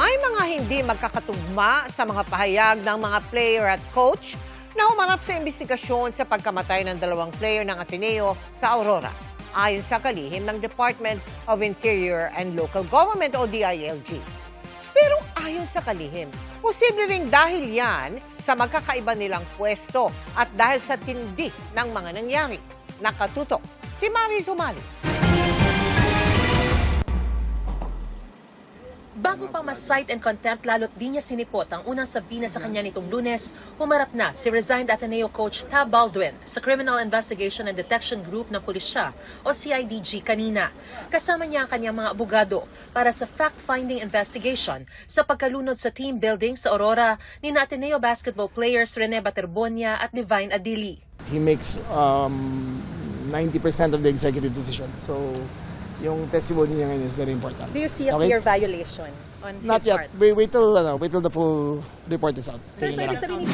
May mga hindi magkakatugma sa mga pahayag ng mga player at coach na humarap sa investigasyon sa pagkamatay ng dalawang player ng Ateneo sa Aurora. Ayon sa kalihim ng Department of Interior and Local Government o DILG. Pero ayon sa kalihim, posible ring dahil yan sa magkakaiba nilang pwesto at dahil sa tindi ng mga nangyari. Nakatutok si Maris Umali. Bago pang mas-cite and contempt lalo't di niya sinipot ang unang sabina sa kanya nitong Lunes, humarap na si resigned Ateneo coach Tab Baldwin sa Criminal Investigation and Detection Group ng Pulisya o CIDG kanina. Kasama niya ang kanyang mga abogado para sa fact-finding investigation sa pagkalunod sa team building sa Aurora ni Ateneo basketball players Rene Baterbonia at Divine Adili. He makes 90% of the executive decisions. So yung testimony niya ngayon is very important. Do you see a clear violation on Not his yet. part? Wait till the full report is out. Sir, so ibig sabihin,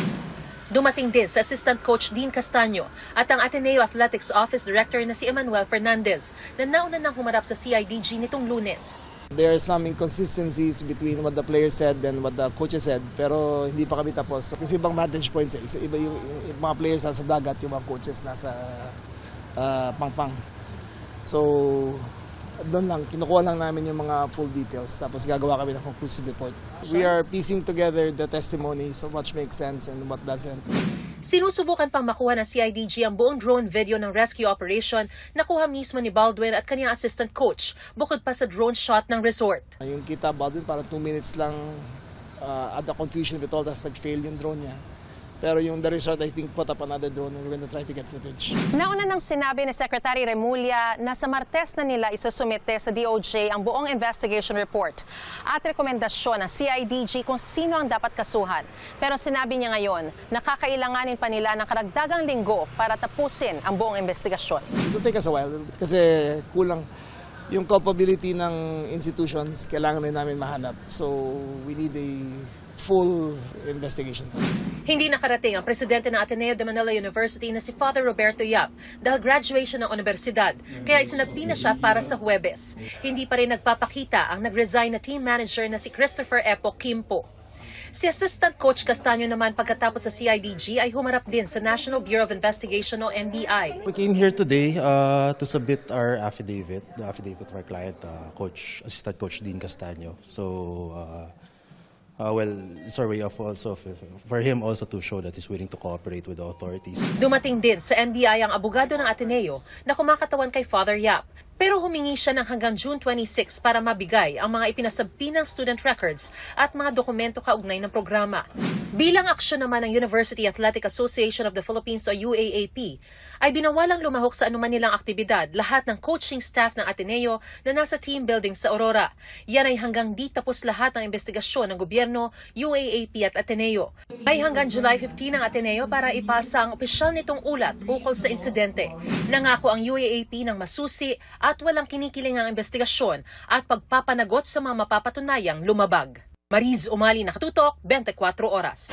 Dumating din sa Assistant Coach Dean Castaño at ang Ateneo Athletics Office Director na si Emmanuel Fernandez na nauna nang humarap sa CIDG nitong Lunes. There are some inconsistencies between what the players said and what the coaches said, pero hindi pa kami tapos. Kasi ibang vantage points eh. Iba yung mga players nasa dagat, yung mga coaches nasa pangpang. So doon lang, kinukuha lang namin yung mga full details, tapos gagawa kami ng conclusive report. We are piecing together the testimonies of what makes sense and what doesn't. Sinusubukan pang makuha ng CIDG ang buong drone video ng rescue operation na kuha mismo ni Baldwin at kanyang assistant coach, bukod pa sa drone shot ng resort. Yung kita Baldwin, parang 2 minutes lang at the confusion with all, tas nag-fail yung drone niya. Pero yung the resort, I think, put up another drone and we're going to try to get footage. nauna nang sinabi ni Secretary Remulla na sa Martes na nila isusumite sa DOJ ang buong investigation report at rekomendasyon ng CIDG kung sino ang dapat kasuhan. Pero sinabi niya ngayon na kakailanganin pa nila ng karagdagang linggo para tapusin ang buong investigasyon. It will take us a while kasi kulang yung culpability ng institutions, kailangan rin namin mahanap. So we need a full investigation. Hindi nakarating ang presidente ng Ateneo de Manila University na si Father Roberto Yap dahil graduation ng universidad, kaya isinagpi na siya para sa Huwebes. Hindi pa rin nagpapakita ang nag-resign na team manager na si Christopher Epo Kimpo. Si Assistant Coach Castaño naman pagkatapos sa CIDG ay humarap din sa National Bureau of Investigation o NBI. We came here today to submit our affidavit, the affidavit of our client, Assistant Coach Dean Castaño. So, well, it's our way of also for him also to show that he's willing to cooperate with the authorities. Dumating din sa NBI ang abogado ng Ateneo na kumakatawan kay Father Yap. Pero humingi siya ng hanggang June 26 para mabigay ang mga ipinasabpi ng student records at mga dokumento kaugnay ng programa. Bilang aksyon naman ng University Athletic Association of the Philippines o UAAP, ay binawalang lumahok sa anuman nilang aktibidad lahat ng coaching staff ng Ateneo na nasa team building sa Aurora. Yan ay hanggang di tapos lahat ng investigasyon ng gobyerno, UAAP at Ateneo. May hanggang July 15 ang Ateneo para ipasa ang opisyal nitong ulat ukol sa insidente. Nangako ang UAAP ng masusi at walang kinikiling ang investigasyon at pagpapanagot sa mga mapapatunayang lumabag. Mariz Umali, Nakatutok, 24 Oras.